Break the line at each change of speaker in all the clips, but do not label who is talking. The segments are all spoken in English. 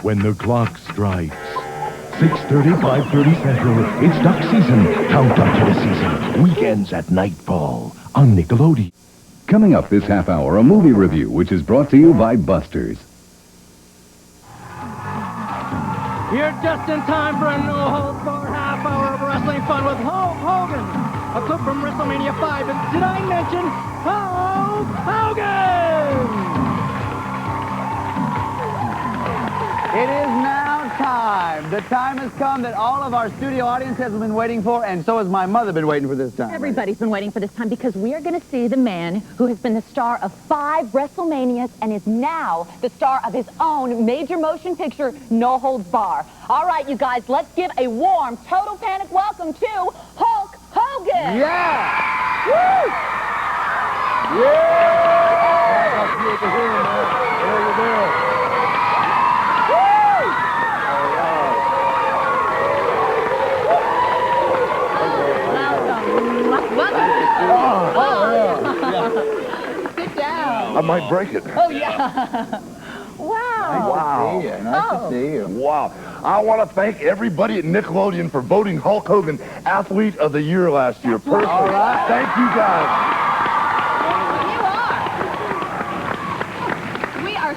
when the clock strikes 6:30, 5:30 Central, it's duck season. Countdown to the season. Weekends at nightfall on Nickelodeon.
Coming up this half hour, a movie review, which is brought to you by Buster's.
You're just in time for a no-holds-barred half hour of wrestling fun with Hulk Hogan. A clip from WrestleMania 5. And did I mention Hulk Hogan?
It is now time. The time has come that all of our studio audience has been waiting for, and so has my mother been waiting for this time.
Everybody's been waiting for this time because we are going to see the man who has been the star of 5 WrestleManias and is now the star of his own major motion picture, No Holds Barred. All right, you guys, let's give a warm, total panic welcome to Hulk Hogan.
Yeah!
Woo!
Yeah! That's good to hear, man. There you go.
Sit down.
I might break it.
Oh, yeah. Wow.
Nice to see you.
Wow. I want to thank everybody at Nickelodeon for voting Hulk Hogan Athlete of the Year last year. Personally.
All right.
Thank you guys.
You are. We are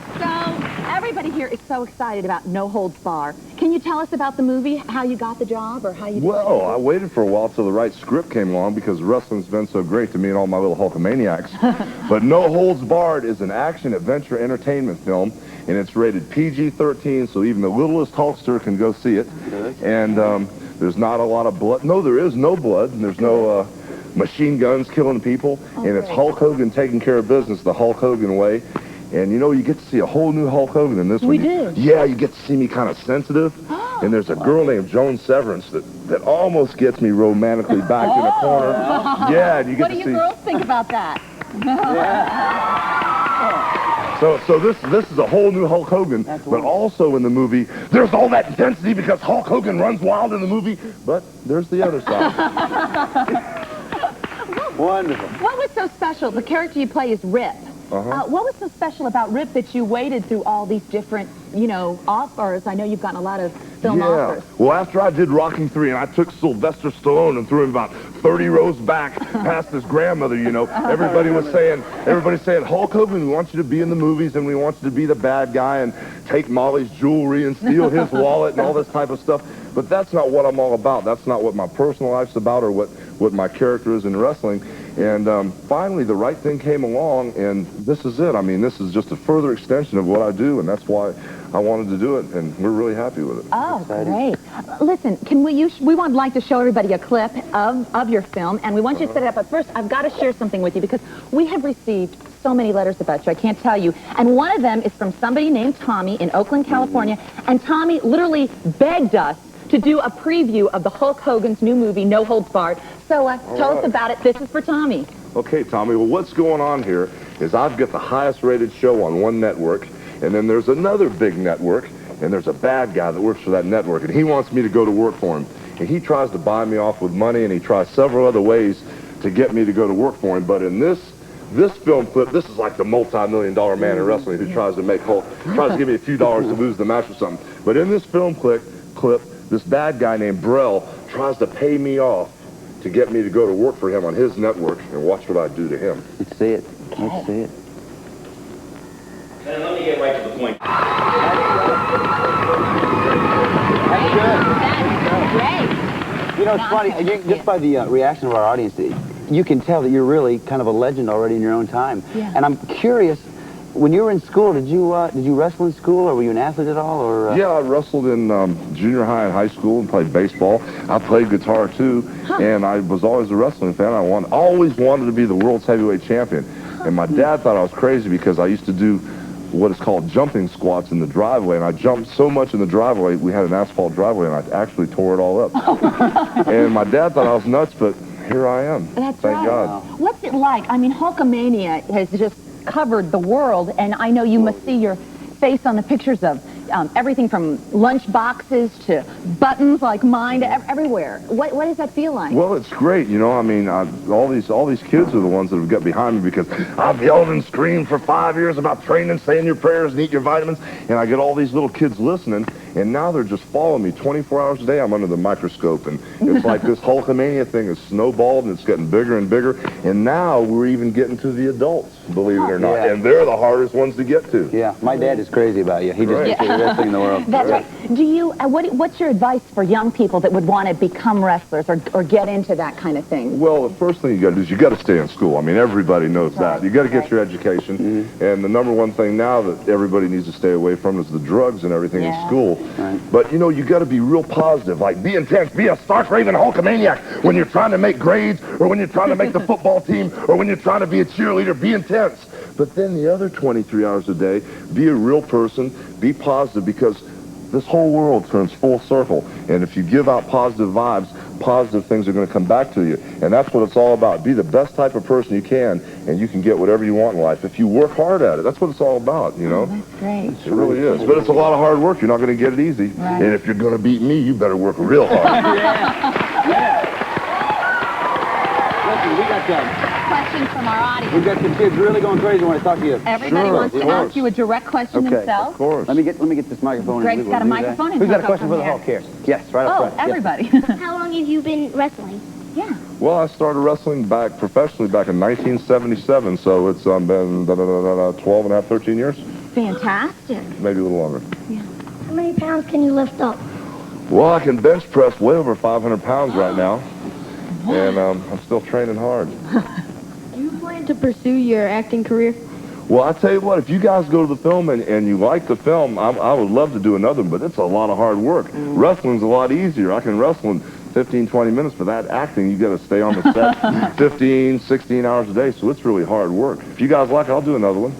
everybody here is so excited about No Holds Barred. Can you tell us about the movie, how you got the job, or how you...
Well, I waited for a while till the right script came along because wrestling's been so great to me and all my little Hulkamaniacs. But No Holds Barred is an action-adventure entertainment film, and it's rated PG-13, so even the littlest Hulkster can go see it. And there's not a lot of blood. No, there is no blood, and there's no machine guns killing people. And it's Hulk Hogan taking care of business the Hulk Hogan way. And, you know, you get to see a whole new Hulk Hogan in this one.
We did.
Yeah, you get to see me kind of sensitive. And there's a girl named Joan Severance that almost gets me romantically back in a corner. Yeah, and you get
what
to
do you
see...
girls think about that?
So this is a whole new Hulk Hogan, but also in the movie, there's all that intensity because Hulk Hogan runs wild in the movie, but there's the other side.
Wonderful.
What was so special? The character you play is Rip. What was so special about Rip that you waited through all these different, you know, offers? I know you've gotten a lot of film offers.
Well, after I did Rocky III and I took Sylvester Stallone and threw him about 30 rows back past his grandmother, you know, everybody's saying, Hulk Hogan, we want you to be in the movies and we want you to be the bad guy and take Molly's jewelry and steal his wallet and all this type of stuff. But that's not what I'm all about. That's not what my personal life's about or what my character is in wrestling. And finally, the right thing came along, and this is it. I mean, this is just a further extension of what I do, and that's why I wanted to do it, and we're really happy with it.
Oh, great. Listen, can we would like to show everybody a clip of your film, and we want you to set it up. But first, I've got to share something with you, because we have received so many letters about you, I can't tell you. And one of them is from somebody named Tommy in Oakland, California, and Tommy literally begged us to do a preview of the Hulk Hogan's new movie, No Holds Barred. So tell us about it. This is for Tommy.
Okay, Tommy. Well, what's going on here is I've got the highest rated show on one network, and then there's another big network, and there's a bad guy that works for that network, and he wants me to go to work for him. And he tries to buy me off with money, and he tries several other ways to get me to go to work for him. But in this film clip, this is like the multi-million-dollar man in wrestling who tries to make Hulk, tries to give me a few dollars to lose the match or something. But in this film clip, this bad guy named Brell tries to pay me off to get me to go to work for him on his network, and watch what I do to him.
Let's see it. Let's see it.
And let me get right to the point.
That's good. You know, it's funny. Just by the reaction of our audience, you can tell that you're really kind of a legend already in your own time.
Yeah.
And I'm curious, when you were in school, did you wrestle in school, or were you an athlete at all? Or
Yeah, I wrestled in junior high and high school and played baseball. I played guitar too, and I was always a wrestling fan. I always wanted to be the world's heavyweight champion. And my dad thought I was crazy because I used to do what is called jumping squats in the driveway, and I jumped so much in the driveway. We had an asphalt driveway, and I actually tore it all up. And my dad thought I was nuts, but here I am.
That's
Thank
right.
God.
What's it like? I mean, Hulkamania has just covered the world, and I know you must see your face on the pictures of everything from lunch boxes to buttons like mine to everywhere. What does that feel like?
Well, it's great, you know. I mean, all these kids are the ones that have got behind me because I've yelled and screamed for 5 years about training, saying your prayers, and eat your vitamins, and I get all these little kids listening, and now they're just following me 24 hours a day. I'm under the microscope, and it's like this Hulkamania thing is snowballed, and it's getting bigger and bigger, and now we're even getting to the adults, believe it or not, and they're the hardest ones to get to.
Yeah, my dad is crazy about you. He just thinks you're the best thing in the world.
That's right. Do you? What's your advice for young people that would want to become wrestlers or get into that kind of thing?
Well, the first thing you got to do is you got to stay in school. I mean, everybody knows that. You got to get your education, and the number one thing now that everybody needs to stay away from is the drugs and everything in school.
Right.
But you know, you got to be real positive. Like, be intense, be a stark raving Hulkamaniac when you're trying to make grades, or when you're trying to make the football team, or when you're trying to be a cheerleader. Be intense. But then the other 23 hours a day, be a real person, be positive, because this whole world turns full circle. And if you give out positive vibes, positive things are going to come back to you. And that's what it's all about. Be the best type of person you can, and you can get whatever you want in life if you work hard at it. That's what it's all about, you know?
That's great.
It really is. But it's a lot of hard work. You're not going to get it easy.
Right.
And if you're going to beat me, you better work real hard.
Listen, we got
Questions from our audience.
we've got some kids really going crazy when I talk to you.
Everybody wants to ask you a direct question
Okay.
themselves.
Of course.
Let me get this microphone.
Greg's
and
got a
we'll do that.
microphone and
Who's got a
he'll
question
go
for the
from
Hulk here? Yes, right up
Oh,
front. Yes.
everybody.
How long have you been wrestling?
Yeah.
Well, I started wrestling professionally back in 1977, so it's been 12 and a half, 13 years,
Fantastic.
maybe a little longer.
How many pounds can you lift up?
Well, I can bench press way over 500 pounds right now, and I'm still training hard.
Do you plan to pursue your acting career?
Well, I tell you what, if you guys go to the film and you like the film, I would love to do another one, but it's a lot of hard work. Wrestling's a lot easier. I can wrestle in 15, 20 minutes. For that acting, you got to stay on the set 15, 16 hours a day, so it's really hard work. If you guys like it, I'll do another one.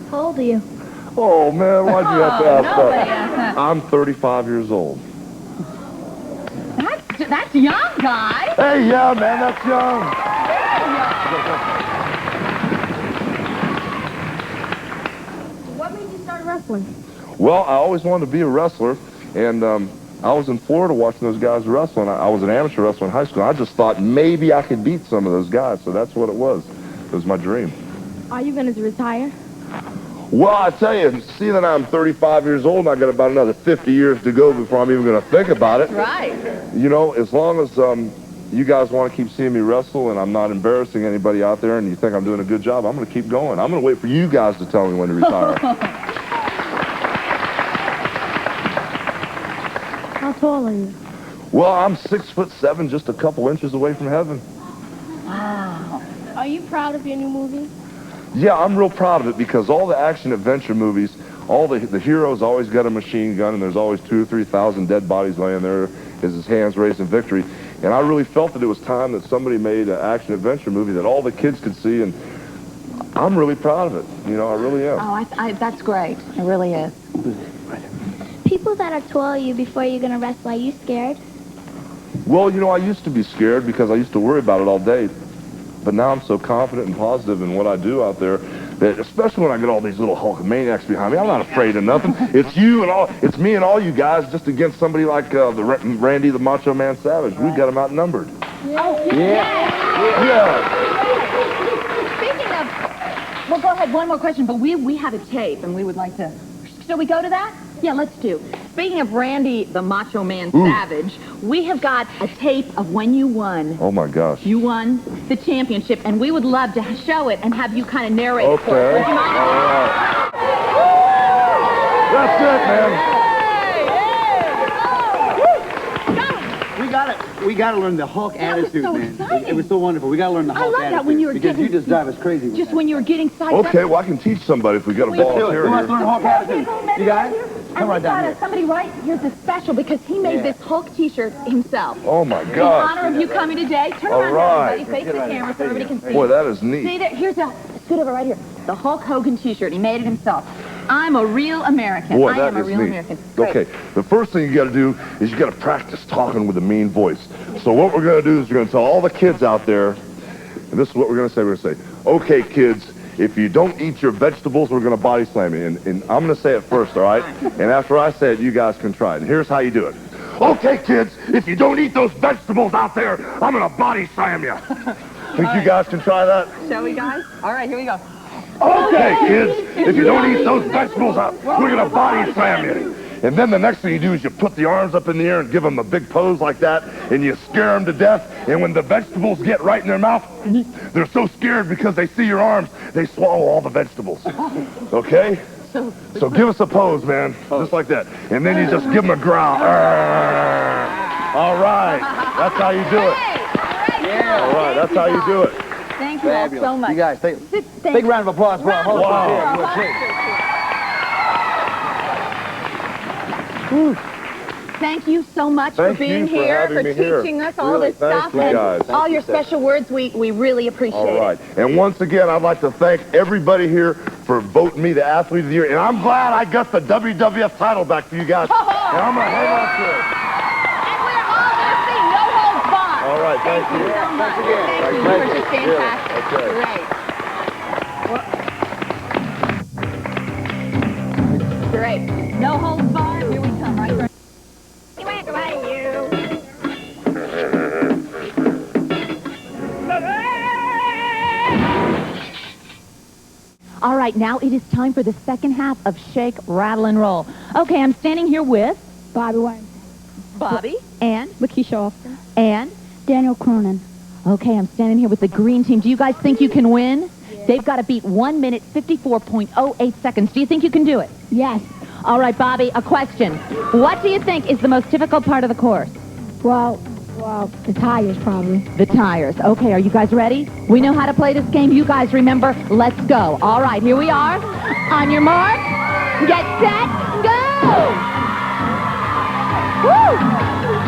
How old are you?
Oh, man, why'd you have to ask
nobody
that?
asked that.
I'm 35 years old.
That's young, guy.
Hey, yeah, man, that's young.
What made you start wrestling?
Well, I always wanted to be a wrestler, and I was in Florida watching those guys wrestle, and I was an amateur wrestler in high school. I just thought maybe I could beat some of those guys, so that's what it was. It was my dream.
Are you going to retire?
Well, I tell you, seeing that I'm 35 years old, and I got about another 50 years to go before I'm even going to think about it.
Right.
You know, as long as you guys want to keep seeing me wrestle and I'm not embarrassing anybody out there and you think I'm doing a good job, I'm going to keep going. I'm going to wait for you guys to tell me when to retire.
How tall are you?
Well, I'm 6'7", just a couple inches away from heaven.
Wow.
Are you proud of your new movie?
Yeah, I'm real proud of it because all the action-adventure movies, all the heroes always got a machine gun and there's always 2,000 or 3,000 dead bodies laying there as his hands raised in victory. And I really felt that it was time that somebody made an action-adventure movie that all the kids could see, and I'm really proud of it. You know, I really am.
Oh, that's great. It really is.
People that are taller you before you're going to wrestle, are you scared?
Well, you know, I used to be scared because I used to worry about it all day. But now I'm so confident and positive in what I do out there that, especially when I get all these little Hulkamaniacs behind me, I'm not afraid of nothing. It's you and all, it's me and all you guys just against somebody like Randy the Macho Man Savage. We've got him outnumbered.
Oh,
Yeah.
Speaking of, well, go ahead, one more question, but we have a tape and we would like to, shall we go to that? Yeah, let's do. Speaking of Randy the Macho Man Savage, we have got a tape of when you won.
Oh my gosh.
You won the championship, and we would love to show it and have you kind of narrate it for us.
Okay.
Would you mind?
All right. That's it, man.
We got to learn the Hulk
That was
attitude,
so
man.
exciting.
It was so wonderful. We got to learn the
I
Hulk
love
attitude.
that when you were
because
getting-
you just drive us crazy with
Just
that.
when you were getting psyched.
Okay, well, I can teach somebody if we got a
Let's do it.
volunteer
Who wants to
here.
learn Hulk attitude? You guys? Come right down here.
Somebody right here's a special because he made this Hulk T-shirt himself.
Oh my
In
gosh.
honor of you coming today, turn
All
around,
right.
everybody, face the camera so everybody can see.
Boy, that is
See
neat.
there, here's a scoot over right here. The Hulk Hogan T-shirt. He made it himself. I'm a real American.
Boy,
I
that
am a
is
real
neat.
American. Great.
Okay, the first thing you got to do is you got to practice talking with a mean voice. So what we're going to do is we're going to tell all the kids out there, and this is what we're going to say. We're going to say, okay, kids, if you don't eat your vegetables, we're going to body slam you. And I'm going to say it first, all right? And after I say it, you guys can try it. And here's how you do it. Okay, kids, if you don't eat those vegetables out there, I'm going to body slam you. Think you guys can try that?
Shall we, guys? All right, here we go.
Okay, kids, if you don't eat those vegetables out, we're going to body slam you. And then the next thing you do is you put the arms up in the air and give them a big pose like that, and you scare them to death. And when the vegetables get right in their mouth, they're so scared because they see your arms, they swallow all the vegetables. Okay? So give us a pose, man, just like that. And then you just give them a growl. All right, that's how you do it.
Yeah.
All right, that's how you do it.
Thank you all so much.
You guys, big round of applause for our host.
Thank you so much for being here, for teaching us all this stuff, and all your special words. We really appreciate it.
All right. And once again, I'd like to thank everybody here for voting me the Athlete of the Year. And I'm glad I got the WWF title back for you guys. And I'm going to hang on to it.
And we're all going to see No Holds Barred.
All right. Thank you.
So much. Thank you for just fantastic. Great. Great. No Holds Barred. Here we come, right? All right, now it is time for the second half of Shake, Rattle, and Roll. Okay, I'm standing here with
Bobby Warren.
Bobby and
Lakeisha Austin.
and
Daniel Cronin.
okay, I'm standing here with the green team. Do you guys think you can win? Yeah. They've got to beat 1 minute 54.08 seconds. Do you think you can do it?
Yes.
All right, Bobby, a question. What do you think is the most difficult part of the course?
Well, the tires probably.
The tires. Okay, are you guys ready? We know how to play this game. You guys remember. Let's go. All right, here we are. On your mark, get set, go! Woo!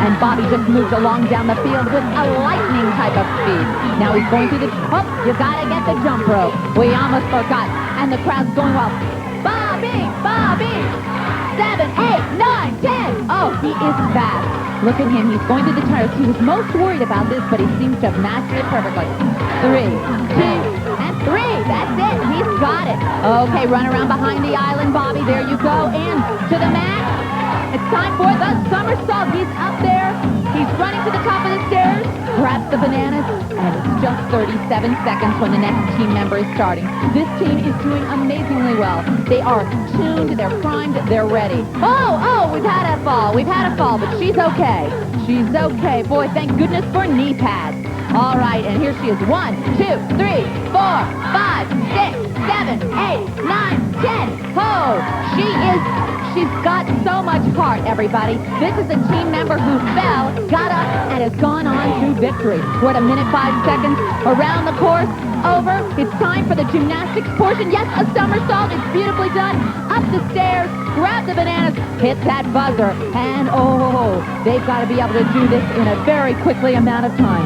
And Bobby just moved along down the field with a lightning type of speed. Now he's going through the... Oh, you gotta get the jump rope. We almost forgot. And the crowd's going wild. Bobby! 7, 8, 9, 10. Oh, he is fast. Look at him. He's going through the tires. He was most worried about this, but he seems to have mastered it perfectly. 3, 2, and 3. That's it. He's got it. Okay, run around behind the island, Bobby. There you go. And to the mat. It's time for the somersault. He's up there. He's running to the top of the stairs. Grabs the bananas. And it's just 37 seconds when the next team member is starting. This team is doing amazingly well. They are tuned. They're primed. They're ready. Oh, we've had a fall. But she's okay. She's okay. Boy, thank goodness for knee pads. All right, and here she is. 1, 2, 3, 4, 5, 6, 7, 8, 9, 10. Oh, she's got so much heart, everybody. This is a team member who fell, got up, and has gone on to victory. We're at 1 minute 5 seconds around the course. Over. It's time for the gymnastics portion. Yes, a somersault. It's beautifully done. Up the stairs. Grab the bananas. Hit that buzzer. And oh, they've got to be able to do this in a very quickly amount of time.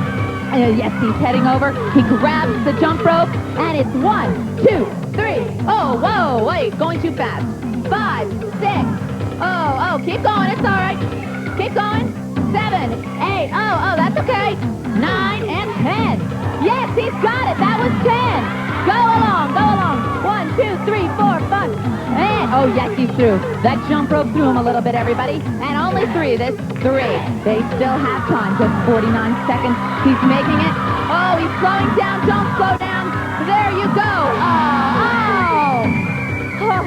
Yes, he's heading over. He grabs the jump rope. And it's 1, 2, 3. Oh, whoa, wait, going too fast. 5, 6. Oh, keep going. It's all right. Keep going. 7, 8. Oh, that's okay. 9 and 10. Yes, he's got it. That was 10. Go along. 1, 2, 3, 4, 5. And, oh, yes, he's through. That jump rope threw him a little bit, everybody. And only 3 of this. 3. They still have time. Just 49 seconds. He's making it. Oh, he's slowing down. Don't slow down. There you go.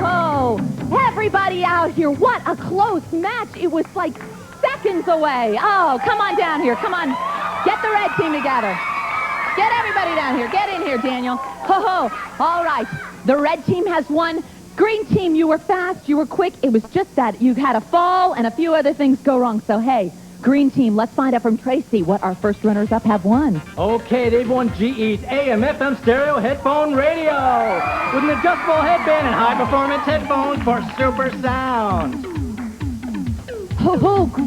Oh, everybody out here. What a close match. It was like seconds away. Oh, come on down here. Come on. Get the red team together. Get everybody down here. Get in here, Daniel. All right. The red team has won. Green team, you were fast. You were quick. It was just that you had a fall and a few other things go wrong. So, hey, green team, let's find out from Tracy what our first runners-up have won.
Okay, they've won GE's AM, FM stereo headphone radio with an adjustable headband and high-performance headphones for super sound.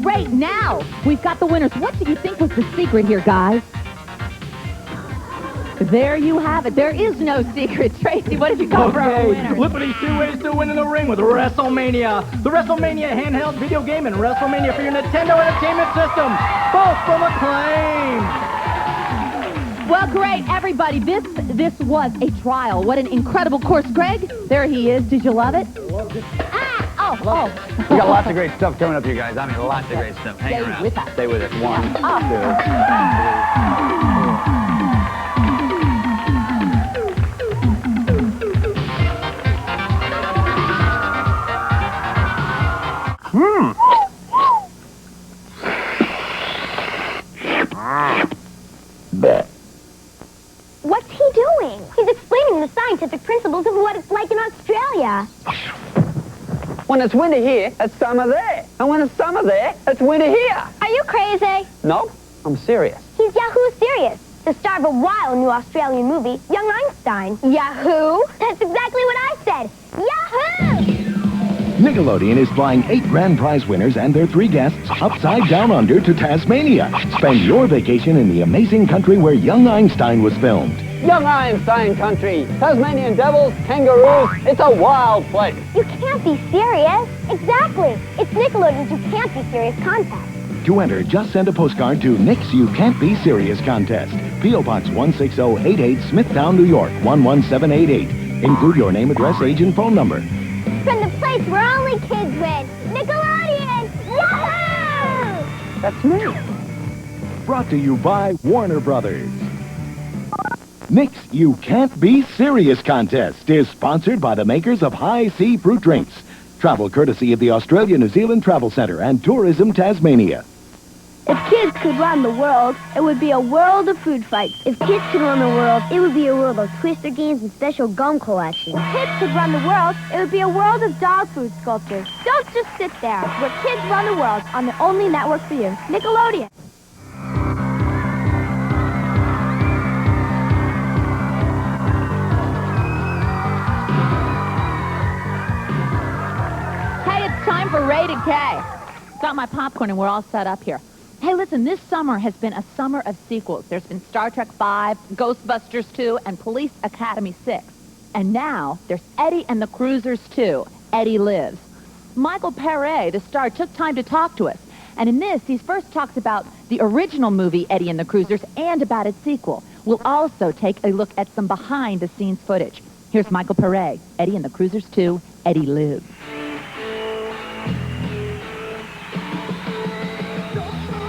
Great. Now, we've got the winners. What do you think was the secret here, guys? There you have it. There is no secret. Tracy, what did you go for our winner?
Look at these 2 ways to win in the ring with WrestleMania. The WrestleMania handheld video game and WrestleMania for your Nintendo Entertainment System. Both from Acclaim.
Well, great, everybody. This was a trial. What an incredible course. Greg, there he is. Did you love it?
Loved it.
Ah! Oh.
We got lots of great stuff coming up, you guys. I mean, lots of great stuff. Hang
Stay
around.
with us.
Stay with us. 1, 2,
What's he doing? He's explaining the scientific principles of what it's like in Australia.
When it's winter here, it's summer there. And when it's summer there, it's winter here.
Are you crazy?
No, I'm serious.
He's Yahoo Serious, the star of a wild new Australian movie, Young Einstein. Yahoo? That's exactly what I said. Yahoo!
Nickelodeon is flying 8 grand prize winners and their 3 guests upside down under to Tasmania. Spend your vacation in the amazing country where Young Einstein was filmed.
Young Einstein country, Tasmanian devils, kangaroos, it's a wild place.
You can't be serious. Exactly. It's Nickelodeon's You Can't Be Serious contest.
To enter, just send a postcard to Nick's You Can't Be Serious contest. P.O. Box 16088, Smithtown, New York, 11788. Include your name, address, age, and phone number.
From the place where only kids win, Nickelodeon! Yahoo!
That's me.
Brought to you by Warner Brothers. Nick's You Can't Be Serious contest is sponsored by the makers of High C Fruit Drinks. Travel courtesy of the Australia-New Zealand Travel Centre and Tourism Tasmania.
If kids could run the world, it would be a world of food fights. If kids could run the world, it would be a world of twister games and special gum collections. If kids could run the world, it would be a world of dog food sculptures. Don't just sit there. Where kids run the world on the only network for you, Nickelodeon.
Hey, it's time for Rated K. Got my popcorn and we're all set up here. Hey, listen, this summer has been a summer of sequels. There's been Star Trek V, Ghostbusters 2, and Police Academy 6. And now there's Eddie and the Cruisers 2, Eddie Lives. Michael Paré, the star, took time to talk to us. And in this, he first talks about the original movie, Eddie and the Cruisers, and about its sequel. We'll also take a look at some behind-the-scenes footage. Here's Michael Paré, Eddie and the Cruisers 2, Eddie Lives.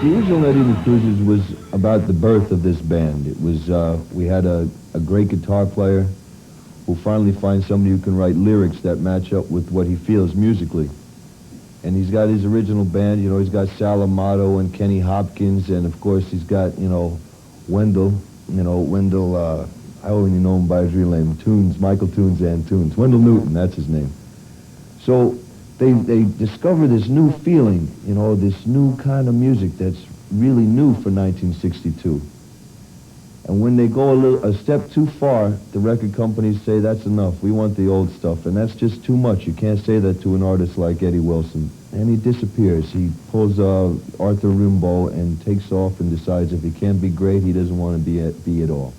The original Eddie and the Cruisers was about the birth of this band. It was, we had a great guitar player who finally finds somebody who can write lyrics that match up with what he feels musically. And he's got his original band, you know, he's got Sal Amato and Kenny Hopkins, and of course he's got, you know, Wendell, I only know him by his real name, Tunes, Michael Tunes and Tunes. Wendell Newton, that's his name. So they discover this new feeling, you know, this new kind of music that's really new for 1962. And when they go a step too far, the record companies say, that's enough, we want the old stuff. And that's just too much. You can't say that to an artist like Eddie Wilson. And he disappears. He pulls Arthur Rimbaud and takes off and decides if he can't be great, he doesn't want to be at all.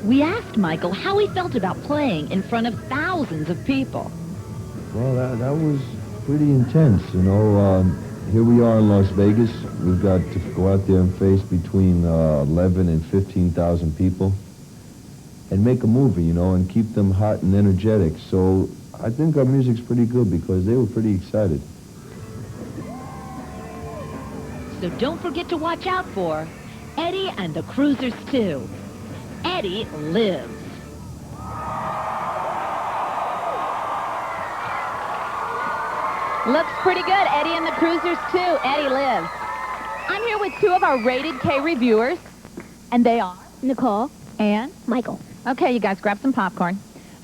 We asked Michael how he felt about playing in front of thousands of people.
Well, that was pretty intense, you know. Here we are in Las Vegas. We've got to go out there and face between 11 and 15,000 people and make a movie, you know, and keep them hot and energetic. So I think our music's pretty good because they were pretty excited.
So don't forget to watch out for Eddie and the Cruisers 2. Eddie Lives. Looks pretty good, Eddie and the Cruisers 2, Eddie Lives. I'm here with 2 of our Rated K reviewers, and they are
Nicole.
and
Michael.
Okay, you guys, grab some popcorn.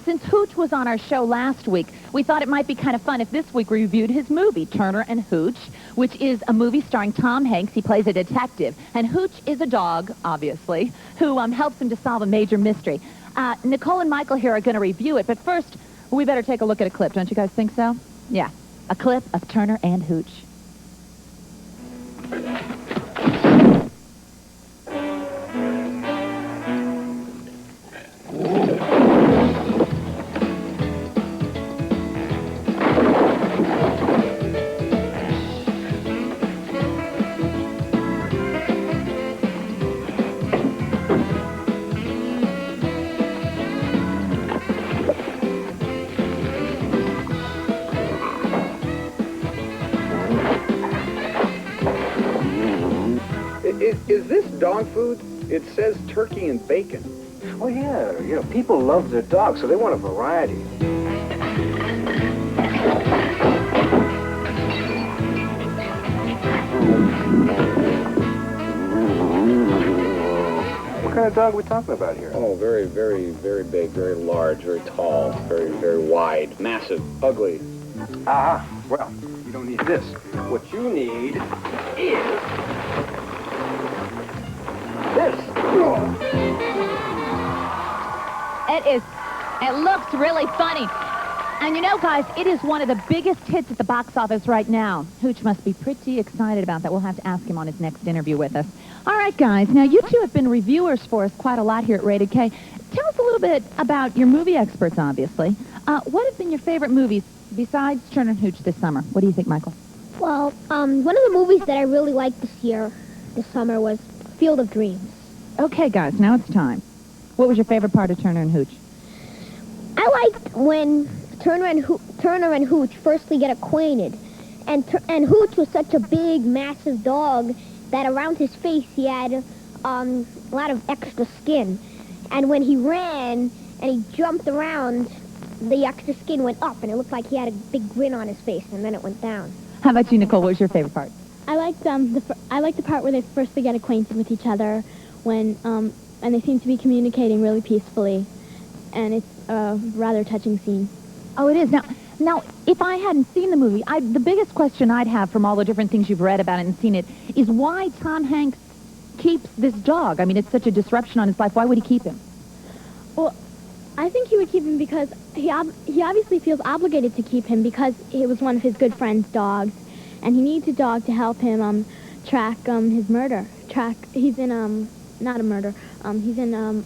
Since Hooch was on our show last week, we thought it might be kind of fun if this week we reviewed his movie, Turner and Hooch, which is a movie starring Tom Hanks. He plays a detective, and Hooch is a dog, obviously, who helps him to solve a major mystery. Nicole and Michael here are going to review it, but first, we better take a look at a clip. Don't you guys think so? Yeah, a clip of Turner and Hooch.
Is this dog food? It says turkey and bacon.
Oh, yeah. You know, people love their dogs, so they want a variety. What kind of dog are we talking about here?
Oh, very, very, very big, very large, very tall, very, very wide, massive, ugly.
Ah, well, you don't need this. What you need is this.
It looks really funny. And you know, guys, it is one of the biggest hits at the box office right now. Hooch must be pretty excited about that. We'll have to ask him on his next interview with us. All right, guys. Now, you two have been reviewers for us quite a lot here at Rated K. Tell us a little bit about your movie experts, obviously. What have been your favorite movies besides Turner Hooch this summer? What do you think, Michael?
Well, one of the movies that I really liked this summer, was Field of Dreams.
Okay, guys, now it's time. What was your favorite part of Turner and Hooch?
I liked when Turner and Hooch firstly get acquainted. And Hooch was such a big, massive dog that around his face he had a lot of extra skin. And when he ran and he jumped around, the extra skin went up, and it looked like he had a big grin on his face, and then it went down.
How about you, Nicole? What was your favorite part?
I liked the part where they first get acquainted with each other, when and they seem to be communicating really peacefully, and it's a rather touching scene.
Oh, it is. Now, if I hadn't seen the movie, the biggest question I'd have from all the different things you've read about it and seen it is why Tom Hanks keeps this dog. I mean, it's such a disruption on his life. Why would he keep him?
Well, I think he would keep him because he obviously feels obligated to keep him because it was one of his good friend's dogs, and he needs a dog to help him track his murder. He's in not a murder. He's in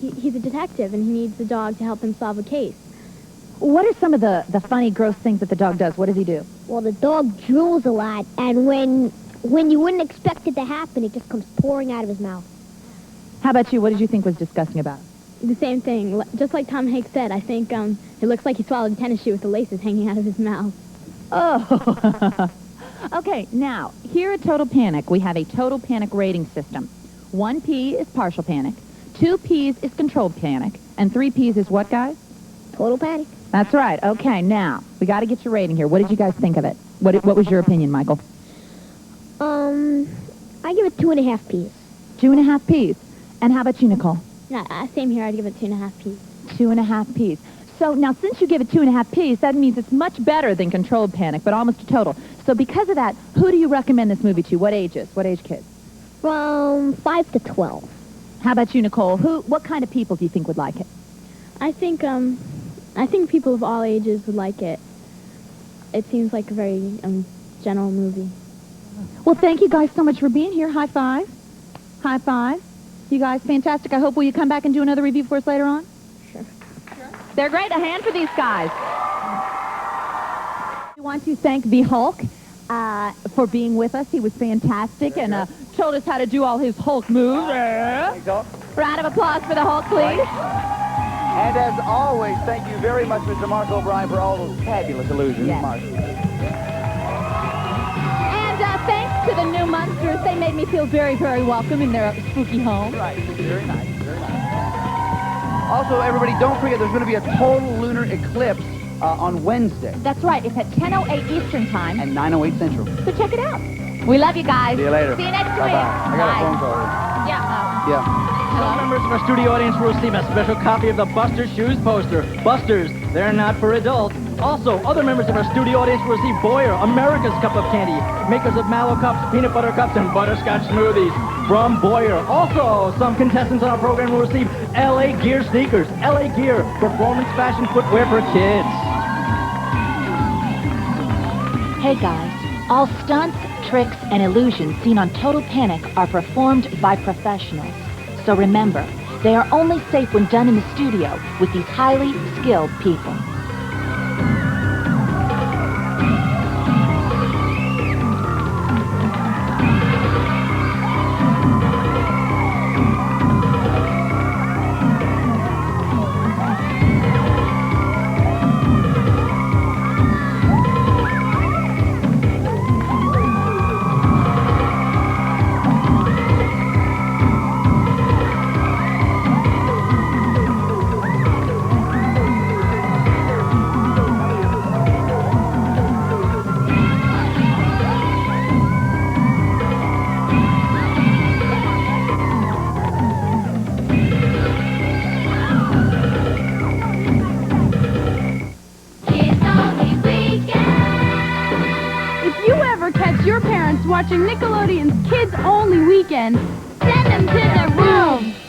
he's a detective, and he needs a dog to help him solve a case.
What are some of the funny, gross things that the dog does? What does he do?
Well, the dog drools a lot, and when you wouldn't expect it to happen, it just comes pouring out of his mouth.
How about you? What did you think was disgusting about it?
The same thing. Just like Tom Hanks said, I think it looks like he swallowed a tennis shoe with the laces hanging out of his mouth.
Oh. Okay, now, here at Total Panic, we have a Total Panic rating system. 1 P is partial panic, 2 P's is controlled panic, and 3 P's is what, guys?
Total panic.
That's right. Okay, now, we got to get your rating here. What did you guys think of it? What was your opinion, Michael?
I give it 2.5 P's.
2.5 P's. And how about you, Nicole?
Yeah, same here. I'd give it 2.5 P's.
2.5 P's. So now, since you give it 2.5 P's, that means it's much better than controlled panic, but almost a total. So because of that, who do you recommend this movie to? What ages? What age kids?
From 5 to 12.
How about you, Nicole? What kind of people do you think would like it?
I think people of all ages would like it. It seems like a very general movie.
Well, thank you guys so much for being here. High five. High five. You guys, fantastic. I hope will you come back and do another review for us later on?
Sure.
They're great. A hand for these guys. We want to thank the Hulk for being with us. He was fantastic and told us how to do all his Hulk moves. Round of applause for the Hulk, please.
And as always, thank you very much, Mr. Mark O'Brien, for all those fabulous illusions,
Yes.
Mark.
And thanks to the new Munsters. They made me feel very, very welcome in their spooky home.
Right. Very nice. Very nice. Also, everybody, don't forget there's going to be a total lunar eclipse on Wednesday.
That's right. It's at 10:08 Eastern Time.
And 9:08 Central.
So check it out. We love you guys.
See you later.
See you next
Bye-bye.
week.
I got a phone call.
Yeah.
Yeah.
Some members of our studio audience will receive a special copy of the Buster Shoes poster. Busters, they're not for adults. Also, other members of our studio audience will receive Boyer, America's Cup of Candy, makers of Mallow Cups, Peanut Butter Cups, and Butterscotch Smoothies from Boyer. Also, some contestants on our program will receive LA Gear sneakers. LA Gear, performance fashion footwear for kids.
Hey guys, all stunts, tricks, and illusions seen on Total Panic are performed by professionals. So remember, they are only safe when done in the studio with these highly skilled people.
catch your parents watching Nickelodeon's Kids Only Weekend, send them to their room.